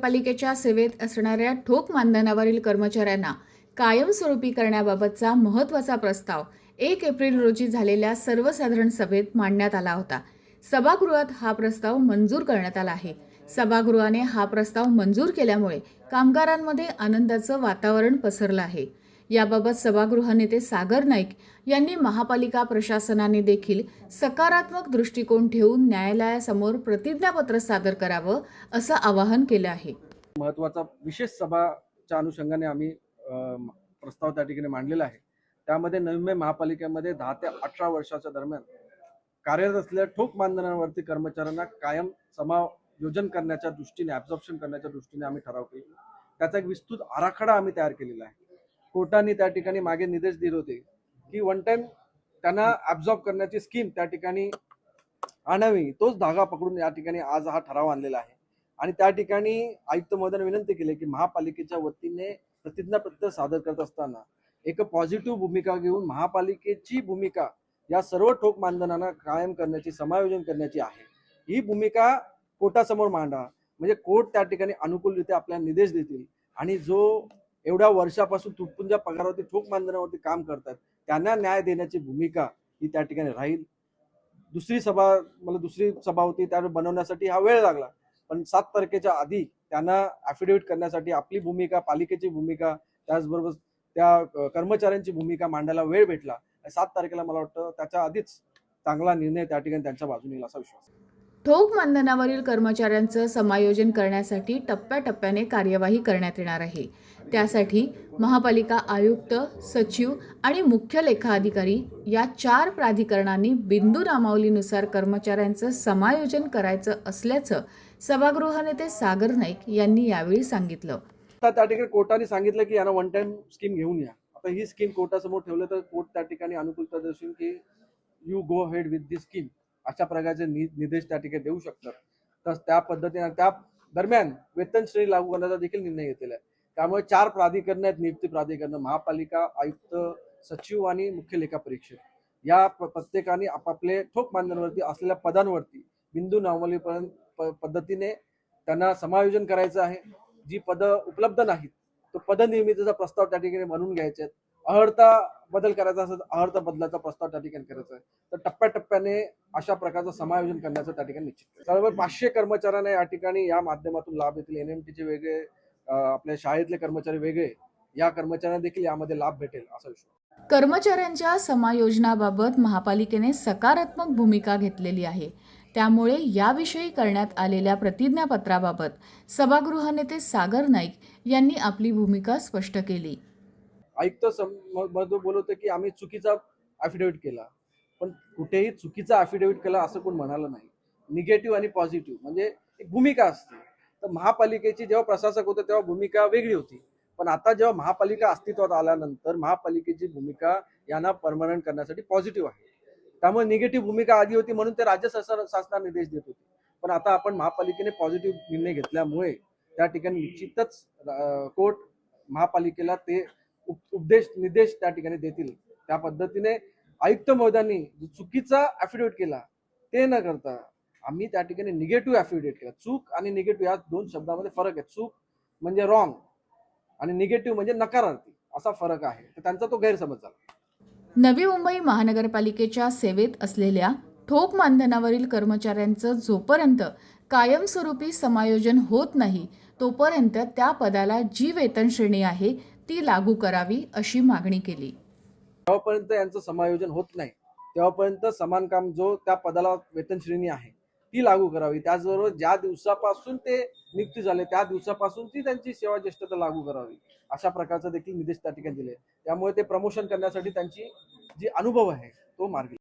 महानगरपालिकेच्या सेवेत असणाऱ्या ठोक मानधनावरील कर्मचाऱ्यांना कायमस्वरूपी करण्याबाबतचा महत्त्वाचा प्रस्ताव 1 एप्रिल रोजी झालेल्या सर्वसाधारण सभेत मांडण्यात आला होता. सभागृहात हा प्रस्ताव मंजूर करण्यात आला आहे. सभागृहाने हा प्रस्ताव मंजूर केल्यामुळे कामगारांमध्ये आनंदाचं वातावरण पसरलं आहे. याबाबत सभागृह नेते सागर नाईक यांनी महापालिका प्रशासनाने देखील सकारात्मक दृष्टिकोन ठेवून न्यायालयासमोर प्रतिज्ञापत्र सादर करावं असं आवाहन केलं आहे. महत्त्वाचा विशेष सभाच्या अनुषंगाने आम्ही प्रस्ताव त्या ठिकाणी मांडलेला आहे. त्यामध्ये नवी मुंबई महापालिकेमध्ये 10 ते 18 वर्षाच्या दरम्यान कार्यरत असलेल्या ठोक मानधनावरती कर्मचाऱ्यांना कायम समायोजन करण्याच्या दृष्टीने, ॲब्झॉर्प्शन करण्याच्या दृष्टीने आम्ही ठराव केला. त्याचा एक विस्तृत आराखडा आम्ही तयार केलेला आहे. कोर्टाने त्या ठिकाणी मागे निर्देश दिले होते की वन टाइम त्यांना ॲब्झॉर्ब करण्याची स्कीम त्या ठिकाणी आणावी. तोच धागा पकडून या ठिकाणी आज हा ठराव आणलेला आहे. आणि त्या ठिकाणी आयुक्त महोदयांनी विनंती केली की महापालिकेच्या वतीने प्रतिज्ञापत्र सादर करत असताना एक पॉझिटिव्ह भूमिका घेऊन महापालिकेची भूमिका या सर्व ठोक मानधनांना कायम करण्याची, समायोजन करण्याची आहे. ही भूमिका कोर्टासमोर मांडा, म्हणजे कोर्ट त्या ठिकाणी अनुकूलरित्या आपल्याला निर्देश देतील आणि जो एवढ्या वर्षापासून तुटपुंजा पगारावरती ठोक मानधनावरती काम करतात त्यांना न्याय देण्याची भूमिका ही त्या ठिकाणी राहील. दुसरी सभा होती त्यावर बनवण्यासाठी हा वेळ लागला, पण 7 तारखेच्या आधी त्यांना ॲफिडेव्हिट करण्यासाठी आपली भूमिका, पालिकेची भूमिका, त्याचबरोबर त्या कर्मचाऱ्यांची भूमिका मांडायला वेळ भेटला. 7 तारखेला मला वाटतं त्याच्या आधीच चांगला निर्णय त्या ठिकाणी त्यांच्या बाजूने येईल असा विश्वास आहे. ठोक मानधनावरील कर्मचाऱ्यांचं समायोजन करण्यासाठी टप्प्याटप्प्याने कार्यवाही करण्यात येणार आहे. त्यासाठी महापालिका आयुक्त, सचिव आणि मुख्य लेखा अधिकारी या 4 प्राधिकरणांनी बिंदू नामावलीनुसार कर्मचाऱ्यांचं समायोजन करायचं असल्याचं सभागृह नेते सागर नाईक यांनी यावेळी सांगितलं. आता त्या ठिकाणी कोर्टाने सांगितलं की यांना वन टाइम स्कीम घेऊन या. आता ही स्कीम कोर्टासमोर ठेवलं तर कोर्ट त्या ठिकाणी अनुकूलता दर्शवून की you go head with this scheme अशा प्रकारचे निर्देश त्या ठिकाणी देऊ शकतात. तर त्या पद्धतीने त्या दरम्यान वेतन श्रेणी लागू करण्याचा देखील निर्णय घेतलेला आहे. त्यामुळे 4 प्राधिकरण आहेत, नियुक्ती प्राधिकरण, महापालिका आयुक्त, सचिव आणि मुख्य लेखा परीक्षक या प्रत्येकाने आपापले ठोक मानधनावरती असलेल्या पदांवरती बिंदू नामावली पद्धतीने त्यांना समायोजन करायचं आहे. जी पदं उपलब्ध नाहीत तो पदनिर्मितीचा प्रस्ताव त्या ठिकाणी बनवून घ्यायचे आहेत. अहर्ता बदल करायचा असेल तर अहर्ता बदलाचा प्रस्ताव त्या ठिकाणी करायचा आहे. तर टप्प्याटप्प्याने अशा प्रकारचं समायोजन करण्याचं त्या ठिकाणी निश्चित जवळपास 500 कर्मचाऱ्यांना या ठिकाणी या माध्यमातून लाभ येतील. NMTचे वेगळे, आपल्या शाळेतले कर्मचारी वेगळे, या कर्मचाऱ्यांना देखील यामध्ये लाभ भेटेल असा विश्वास. कर्मचाऱ्यांच्या समायोजनाबाबत महापालिकेने सकारात्मक भूमिका घेतलेली आहे. त्यामुळे याविषयी करण्यात आलेल्या प्रतिज्ञापत्राबाबत सभागृह नेते सागर नाईक यांनी आपली भूमिका स्पष्ट केली. आयुक्त बोलत होते की आम्ही चुकीचा ॲफिडेव्हिट केला, पण कुठेही चुकीचा ॲफिडेव्हिट केला असं कोण म्हणालं नाही. निगेटिव्ह आणि पॉझिटिव्ह म्हणजे एक भूमिका असते. तर महापालिकेची जेव्हा प्रशासक होते तेव्हा भूमिका वेगळी होती, पण आता जेव्हा महापालिका अस्तित्वात आल्यानंतर महापालिकेची भूमिका यांना परमनंट करण्यासाठी पॉझिटिव्ह आहे. त्यामुळे निगेटिव्ह भूमिका आधी होती म्हणून ते राज्य शासनाला निर्देश देत होते. पण आता आपण महापालिकेने पॉझिटिव्ह निर्णय घेतल्यामुळे त्या ठिकाणी निश्चितच कोर्ट महापालिकेला ते निर्देश त्या ठिकाणी देतील. त्या पद्धतीने आयुक्त महोदयांनी जो चुकीचा ॲफिडेव्हिट केला ते न करता आम्ही त्या ठिकाणी निगेटिव्ह ॲफिडेव्हिट केला. चूक आणि निगेटिव्ह या 2 शब्दामध्ये फरक आहे. चूक म्हणजे रॉंग आणि निगेटिव्ह म्हणजे नकारार्थी असा फरक आहे. तर त्यांचा तो गैरसमज झाला. नवी मुंबई महानगरपालिकेच्या सेवेत असलेल्या ठोक मानधनावरील कर्मचाऱ्यांचं जोपर्यंत कायमस्वरूपी समायोजन होत नाही तोपर्यंत त्या पदाला जी वेतन श्रेणी आहे ती लागू करावी अशी मागणी केली. जेव्हापर्यंत यांचं समायोजन होत नाही तेव्हापर्यंत समान काम जो त्या पदाला वेतन श्रेणी आहे ती लागू करावी. त्याचबरोबर ज्या दिवसापासून ते नियुक्ती झाले त्या दिवसापासून ती त्यांची सेवा ज्येष्ठता लागू करावी अशा प्रकारचा देखील निर्देश त्या ठिकाणी दिले. त्यामुळे ते प्रमोशन करण्यासाठी त्यांची जी अनुभव आहे तो मार्गी